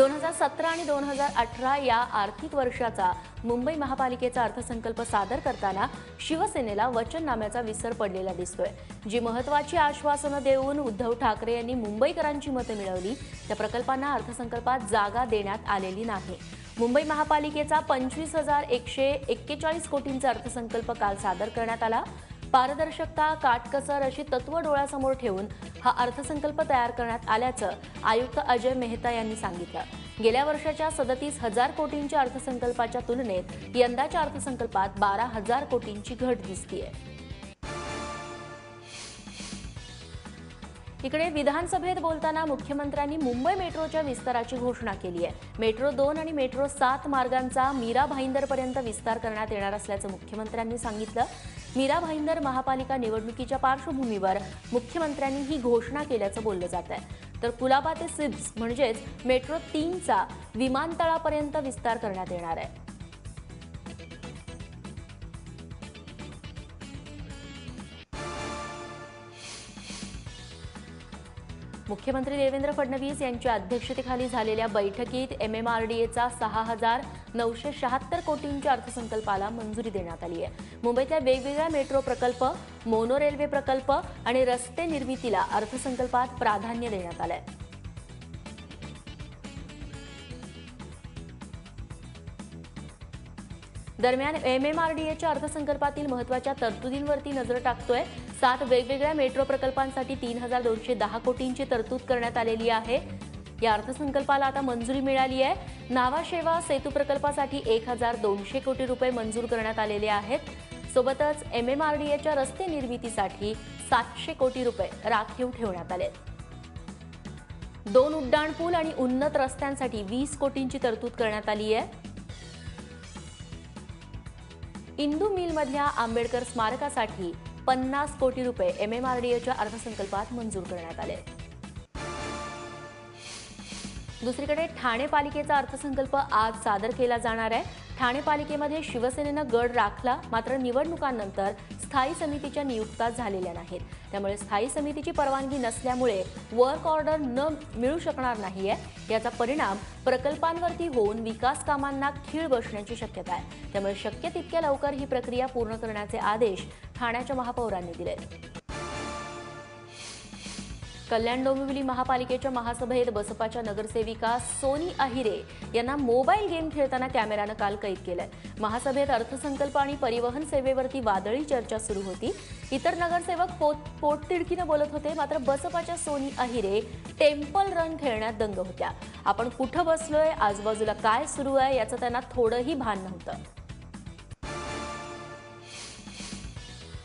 2017 आणि 2018 या आर्थिक वर्षाचा मुंबई महापालिकेचा अर्थसंकल्प सादर करताना शिवसेनेला वचननाम्याचा विसर पडलेला दिसतोय। जी महत्त्वाची आश्वासनं देऊन उद्धव ठाकरे यांनी मुंबईकरांची मतं मिळवली त्या प्रकल्पांना अर्थसंकल्पात जागा देण्यात आलेली नाही। मुंबई महापालिकेचा 25,141 कोटींचा अर्थसंकल्प काल सादर करण्यात आला। पारदर्शकता, काटकसर अशी तत्व डोळ्यासमोर ठेवून हा अर्थसंकल्प तयार करण्यात आल्याचं आयुक्त अजय मेहता यांनी सांगितलं। गेल्या वर्षाच्या 37,000 कोटींच्या अर्थसंकल्पाच्या तुलनेत यंदाच्या अर्थसंकल्पात 12,000 कोटींची घट दिसतेय। इकडे विधानसभेत बोलताना मुख्यमंत्र्यांनी मुंबई मेट्रोच्या विस्ताराची घोषणा केली आहे। मेट्रो 2 आणि मेट्रो 7 मार्गांचा मीरा भाईंदरपर्यंत विस्तार करण्यात येणार असल्याचं मुख्यमंत्र्यांनी सांगितलं। मीरा भाईंदर महापालिका निवडणुकीच्या पार्श्वभूमीवर मुख्यमंत्र्यांनी ही घोषणा केल्याचं बोललं जात आहे। तर कुलाबा ते सिब्स म्हणजेच मेट्रो 3चा विमानतळापर्यंत विस्तार करण्यात येणार आहे। मुख्यमंत्री देवेंद्र फडणवीस यांच्या अध्यक्षतेखाली झालेल्या बैठकीत MMRDAचा 6,976 कोटींच्या अर्थसंकल्पाला मंजुरी देण्यात आली आहे। मुंबईतल्या वेगवेगळ्या मेट्रो प्रकल्प, मोनो रेल्वे प्रकल्प आणि रस्ते निर्मितीला अर्थसंकल्पात प्राधान्य देण्यात आलंय। दरम्यान MMRDAच्या अर्थसंकल्पातील महत्त्वाच्या तरतुदींवरती नजर टाकतोय। 7 वेगवेगळ्या मेट्रो प्रकल्पांसाठी 3,210 कोटींची तरतूद करण्यात आलेली आहे। या अर्थसंकल्पाला आता मंजुरी मिळाली आहे। नावाशेवा सेतू प्रकल्पासाठी 1,200 कोटी रुपये मंजूर करण्यात आलेले आहेत। सोबतच MMRDAच्या रस्ते निर्मितीसाठी 700 कोटी रुपये राखीव ठेवण्यात आले। 2 उड्डाणपूल आणि उन्नत रस्त्यांसाठी 20 कोटींची तरतूद करण्यात आली आहे। इंदू मिलमधल्या आंबेडकर स्मारकासाठी 50 कोटी रुपये MMRDAच्या अर्थसंकल्पात मंजूर करण्यात आले। दुसरीकडे ठाणे पालिकेचा अर्थसंकल्प आज सादर केला जाणार आहे। ठाणे पालिकेमध्ये शिवसेनेनं गड राखला, मात्र निवडणुकांनंतर स्थायी समितीच्या नियुक्त्या झालेल्या नाहीत। त्यामुळे स्थायी समितीची परवानगी नसल्यामुळे वर्क ऑर्डर न मिळू शकणार नाहीये। याचा परिणाम प्रकल्पांवरती होऊन विकास कामांना खीळ बसण्याची शक्यता आहे। त्यामुळे शक्य तितक्या लवकर ही प्रक्रिया पूर्ण करण्याचे आदेश ठाण्याच्या महापौरांनी दिले। कल्याण डोंबिवली महापालिकेच्या महासभेत बसपाच्या नगरसेविका सोनी अहिरे यांना मोबाईल गेम खेळताना कॅमेरानं काल कैद केलंय। महासभेत अर्थसंकल्प आणि परिवहन सेवेवरती वादळी चर्चा सुरू होती। इतर नगरसेवक पोटतिडकीनं बोलत होते, मात्र बसपाच्या सोनी अहिरे टेम्पल रन खेळण्यात दंग होत्या। आपण कुठं बसलोय, आजूबाजूला काय सुरू आहे याचं त्यांना थोडंही भान नव्हतं।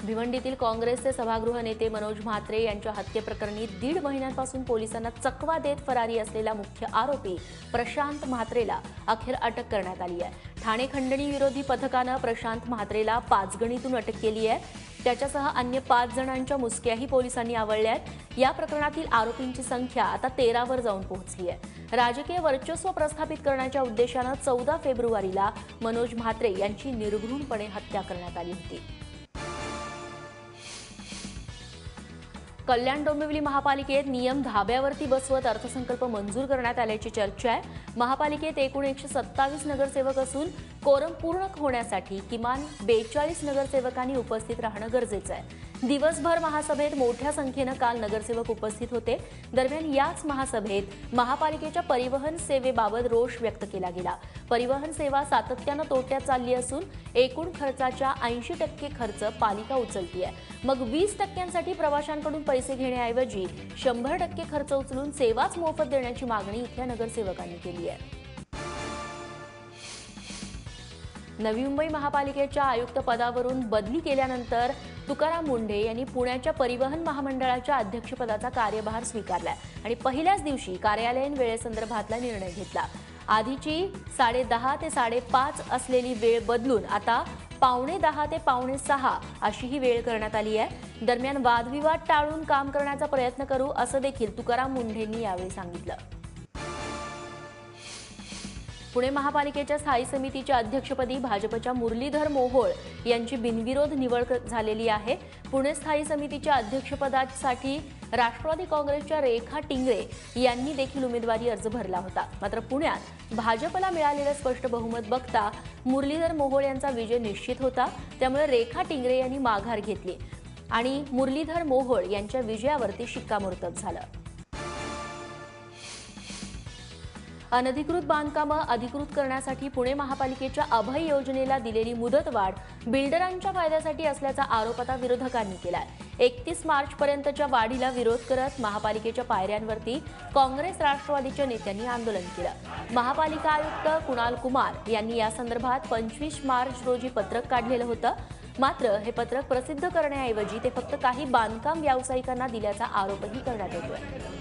भिवंडीतील काँग्रेसचे सभागृह नेते मनोज म्हात्रे यांच्या हत्येप्रकरणी 1.5 महिन्यांपासून पोलिसांना चकवा देत फरारी असलेला मुख्य आरोपी प्रशांत म्हात्रेला अखेर अटक करण्यात आली आहे। ठाणे खंडणी विरोधी पथकानं प्रशांत म्हात्रेला पाचगणीतून अटक केली आहे। त्याच्यासह अन्य 5 जणांच्या मुसक्याही पोलिसांनी आवळल्या आहेत। या प्रकरणातील आरोपींची संख्या आता 13 वर जाऊन पोहोचली आहे। राजकीय वर्चस्व प्रस्थापित करण्याच्या उद्देशानं 14 फेब्रुवारीला मनोज म्हात्रे यांची निर्घृणपणे हत्या करण्यात आली होती। कल्याण डोंबिवली महापालिकेत नियम धाब्यावरती बसवत अर्थसंकल्प मंजूर करण्यात आल्याची चर्चा आहे। महापालिकेत एकूण 127 नगरसेवक असून कोरम पूर्ण होण्यासाठी किमान 42 नगरसेवकांनी उपस्थित राहणं गरजेचं आहे। दिवसभर महासभेत मोठ्या संख्येनं काल नगरसेवक उपस्थित होते। दरम्यान याच महासभेत महापालिकेच्या परिवहन सेवेबाबत रोष व्यक्त केला गेला। परिवहन सेवा सातत्यानं तोट्यात चालली असून एकूण खर्चाच्या 80% खर्च पालिका उचलतीये। मग 20% प्रवाशांकडून पैसे घेण्याऐवजी 100% खर्च उचलून सेवाच मोफत देण्याची मागणी इथल्या नगरसेवकांनी केली आहे। नवी मुंबई महापालिकेच्या आयुक्त पदावरून बदली केल्यानंतर तुकाराम मुंढे यांनी पुण्याच्या परिवहन महामंडळाच्या अध्यक्षपदाचा कार्यभार स्वीकारलाय आणि पहिल्याच दिवशी कार्यालयीन वेळेसंदर्भातला निर्णय घेतला। आधीची 10:30 ते 5:30 असलेली वेळ बदलून आता 9:45 ते 5:45 अशी ही वेळ करण्यात आली आहे। दरम्यान वादविवाद टाळून काम करण्याचा प्रयत्न करू असं देखील तुकाराम मुंढेंनी यावेळी सांगितलं। पुणे महापालिकेच्या स्थायी समितीच्या अध्यक्षपदी भाजपच्या मुरलीधर मोहोळ यांची बिनविरोध निवड झालेली आहे। पुणे स्थायी समितीच्या अध्यक्षपदासाठी राष्ट्रवादी काँग्रेसच्या रेखा टिंगरे यांनी देखील उमेदवारी अर्ज भरला होता. मात्र पुण्यात भाजपला मिळालेलं स्पष्ट बहुमत बघता मुरलीधर मोहोळ यांचा विजय निश्चित होता. त्यामुळे रेखा टिंगरे यांनी माघार घेतली आणि मुरलीधर मोहोळ यांच्या विजयावरती शिक्कामोर्तब झालं. अनधिकृत बांधकामं अधिकृत करण्यासाठी पुणे महापालिकेच्या अभय योजनेला दिलेली मुदतवाढ बिल्डरांच्या फायद्यासाठी असल्याचा आरोप आता विरोधकांनी केलाय. 31 मार्चपर्यंतच्या वाढीला विरोध करत महापालिकेच्या पायऱ्यांवरती काँग्रेस राष्ट्रवादीच्या नेत्यांनी आंदोलन केलं. महापालिका आयुक्त कुणाल कुमार यांनी या संदर्भात 25 मार्च रोजी पत्रक काढलेलं होतं. मात्र हे पत्रक प्रसिद्ध करण्याऐवजी ते फक्त काही बांधकाम व्यावसायिकांना दिल्याचा आरोपही करण्यात येतोय.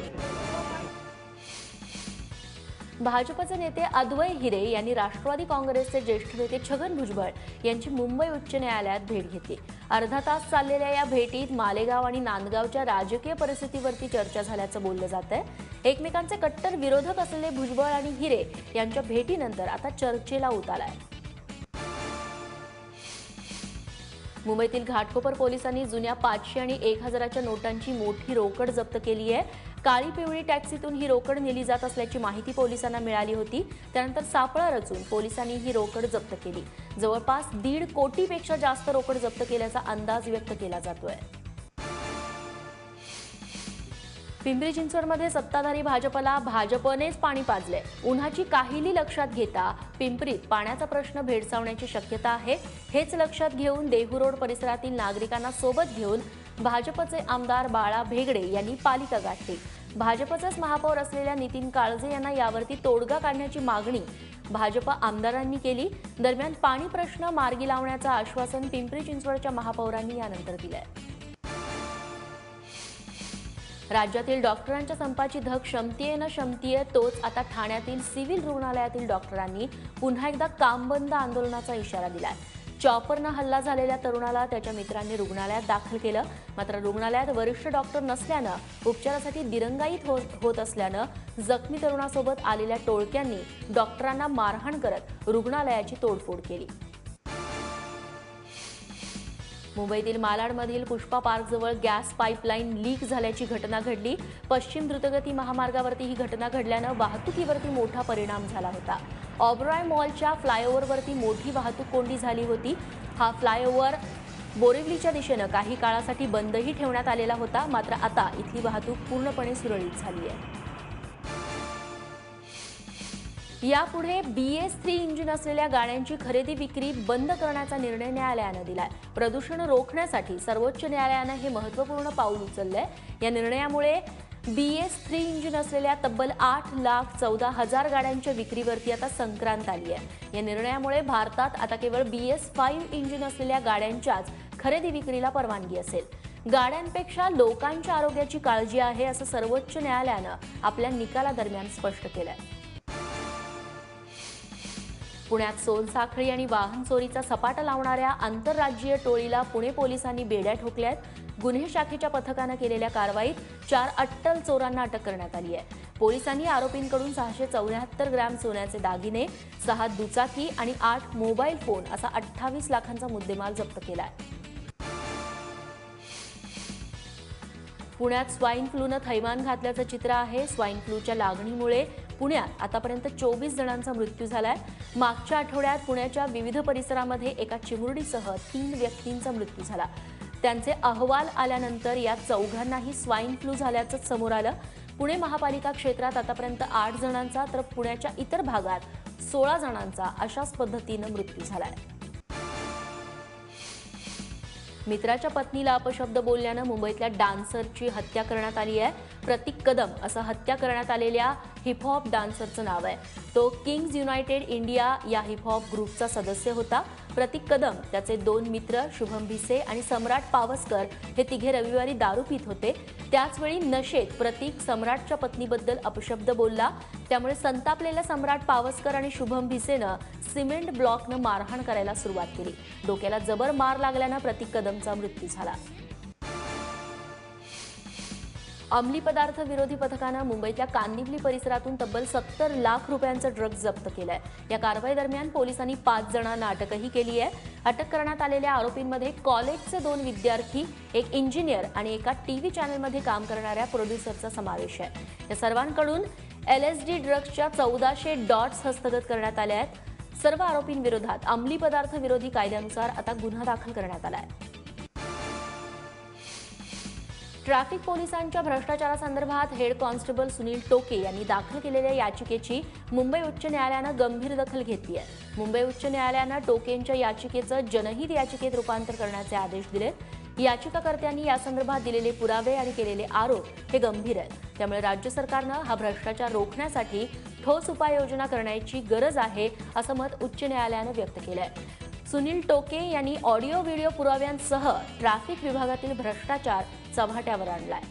भाजपचे नेते अद्वै हिरे यांनी राष्ट्रवादी काँग्रेसचे ज्येष्ठ नेते छगन भुजबळ यांची मुंबई उच्च न्यायालयात भेट घेतली. अर्धा तास चाललेल्या या भेटीत मालेगाव आणि नांदगावच्या राजकीय परिस्थितीवरती चर्चा झाल्याचं बोललं जातंय. एकमेकांचे कट्टर विरोधक असलेले भुजबळ आणि हिरे यांच्या भेटीनंतर आता चर्चेला ऊत आलाय. मुंबईतील घाटकोपर पोलिसांनी जुन्या 500 आणि 1000च्या नोटांची मोठी रोकड जप्त केली आहे. काळी पिवळी टॅक्सीतून ही रोकड नेली जात असल्याची माहिती पोलिसांना मिळाली होती. त्यानंतर सापळा रचून पोलिसांनी ही रोकड जप्त केली. जवळपास 1.5 कोटीपेक्षा जास्त रोकड जप्त केल्याचा अंदाज व्यक्त केला जातोय. पिंपरी चिंचवडमध्ये सत्ताधारी भाजपला भाजपनेच पाणी पाजले. उन्हाची काहिली लक्षात घेता पिंपरीत पाण्याचा प्रश्न भेडसावण्याची शक्यता आहे. हेच लक्षात घेऊन देहू रोड परिसरातील नागरिकांना सोबत घेऊन भाजपचे आमदार बाळा भेगडे यांनी पालिका गाठली. भाजपचाच महापौर असलेल्या नितीन काळजे यांना यावरती तोडगा काढण्याची मागणी भाजप आमदारांनी केली. दरम्यान पाणी प्रश्न मार्गी लावण्याचं आश्वासन पिंपरी चिंचवडच्या महापौरांनी यानंतर दिलंय. राज्यातील डॉक्टरांच्या संपाची धग शमतीये तोच आता ठाण्यातील सिव्हिल रुग्णालयातील डॉक्टरांनी पुन्हा एकदा काम बंद आंदोलनाचा इशारा दिलाय. चॉपरनं हल्ला झालेल्या तरुणाला त्याच्या मित्रांनी रुग्णालयात दाखल केलं. मात्र रुग्णालयात वरिष्ठ डॉक्टर नसल्यानं उपचारासाठी दिरंगाईत होत असल्यानं जखमी तरुणासोबत आलेल्या टोळक्यांनी डॉक्टरांना मारहाण करत रुग्णालयाची तोडफोड केली. मुंबईतील मालाडमधील पुष्पा पार्कजवळ गॅस पाईपलाईन लीक झाल्याची घटना घडली. पश्चिम द्रुतगती महामार्गावरती ही घटना घडल्यानं वाहतुकीवरती मोठा परिणाम झाला होता. ऑबरॉय मॉलच्या फ्लायओव्हरवरती मोठी वाहतूक कोंडी झाली होती. हा फ्लायओव्हर बोरिवलीच्या दिशेनं काही काळासाठी बंदही ठेवण्यात आलेला होता. मात्र आता इथली वाहतूक पूर्णपणे सुरळीत झाली आहे. यापुढे BS3 इंजिन असलेल्या गाड्यांची खरेदी विक्री बंद करण्याचा निर्णय न्यायालयानं दिलाय. प्रदूषण रोखण्यासाठी सर्वोच्च न्यायालयानं हे महत्त्वपूर्ण पाऊल उचललंय. या निर्णयामुळे BS3 इंजिन असलेल्या तब्बल 8,14,000 गाड्यांच्या विक्रीवरती आता संक्रांत आली आहे. या निर्णयामुळे भारतात आता केवळ BS5 इंजिन असलेल्या गाड्यांच्याच खरेदी विक्रीला परवानगी असेल. गाड्यांपेक्षा लोकांच्या आरोग्याची काळजी आहे असं सर्वोच्च न्यायालयानं आपल्या निकालादरम्यान स्पष्ट केलंय. पुण्यात सोनसाखळी आणि वाहन चोरीचा सपाटा लावणाऱ्या आंतरराज्यीय टोळीला पुणे पोलिसांनी बेड्या ठोकल्यात. गुन्हे शाखेच्या पथकानं केलेल्या कारवाईत 4 अट्टल चोरांना अटक करण्यात आली आहे. पोलिसांनी आरोपींकडून 674 ग्रॅम सोन्याचे दागिने, 6 दुचाकी आणि 8 मोबाईल फोन असा 28 लाखांचा मुद्देमाल जप्त केलाय. पुण्यात स्वाईन फ्लूनं थैमान घातल्याचं चित्र आहे. स्वाईन फ्लूच्या लागणीमुळे पुण्यात आतापर्यंत 24 जणांचा मृत्यू झालाय. मागच्या आठवड्यात पुण्याच्या विविध परिसरामध्ये एका चिमुरडीसह 3 व्यक्तींचा मृत्यू झाला. त्यांचे अहवाल आल्यानंतर या चौघांनाही स्वाईन फ्लू झाल्याचं समोर आलं. पुणे महापालिका क्षेत्रात आतापर्यंत 8 जणांचा तर पुण्याच्या इतर भागात 16 जणांचा अशाच पद्धतीनं मृत्यू झालाय. मित्राच्या पत्नीला अपशब्द बोलल्यानं मुंबईतल्या डान्सरची हत्या करण्यात आली आहे. प्रतीक कदम असं हत्या करण्यात आलेल्या हिपहॉप डान्सरचं नाव आहे. तो किंग्ज युनायटेड इंडिया या हिपहॉप ग्रुपचा सदस्य होता. प्रतीक कदम, त्याचे 2 मित्र शुभम भिसे आणि सम्राट पावसकर हे तिघे रविवारी दारू पीत होते. त्याचवेळी नशेत प्रतीक सम्राटच्या पत्नीबद्दल अपशब्द बोलला. त्यामुळे संतापलेल्या सम्राट पावसकर आणि शुभम भिसेनं सिमेंट ब्लॉकनं मारहाण करायला सुरुवात केली. डोक्याला जबर मार लागल्यानं प्रतीक कदमचा मृत्यू झाला. अंमली पदार्थ विरोधी पथकानं मुंबईतल्या कांदिवली परिसरातून तब्बल 70 लाख रुपयांचं ड्रग्ज जप्त केलंय। या कारवाईदरम्यान पोलिसांनी 5 जणांना अटकही केली आहे। अटक करण्यात आलेल्या आरोपींमध्ये कॉलेजचे 2 विद्यार्थी, एक इंजिनियर आणि एका टीव्ही चॅनलमध्ये काम करणाऱ्या प्रोड्युसरचा समावेश आहे। या सर्वांकडून LSD ड्रग्जच्या 1400 डॉट्स हस्तगत करण्यात आले आहेत। सर्व आरोपींविरोधात अंमली पदार्थ विरोधी कायद्यानुसार आता गुन्हा दाखल करण्यात आला आहे। ट्रॅफिक पोलिसांच्या भ्रष्टाचारासंदर्भात हेड कॉन्स्टेबल सुनील टोके यांनी दाखल केलेल्या याचिकेची मुंबई उच्च न्यायालयानं गंभीर दखल घेतली आहे। मुंबई उच्च न्यायालयानं टोकेंच्या याचिकेचं जनहित याचिकेत रूपांतर करण्याचे आदेश दिलेत। याचिकाकर्त्यांनी यासंदर्भात दिलेले पुरावे आणि केलेले आरोप हे गंभीर आहेत। त्यामुळे राज्य सरकारनं हा भ्रष्टाचार रोखण्यासाठी ठोस उपाययोजना करण्याची गरज आहे, असं मत उच्च न्यायालयानं व्यक्त केलंय। सुनील टोके यांनी ऑडिओ व्हिडिओ पुराव्यांसह ट्रॅफिक विभागातील भ्रष्टाचार चव्हाट्यावर आणलाय।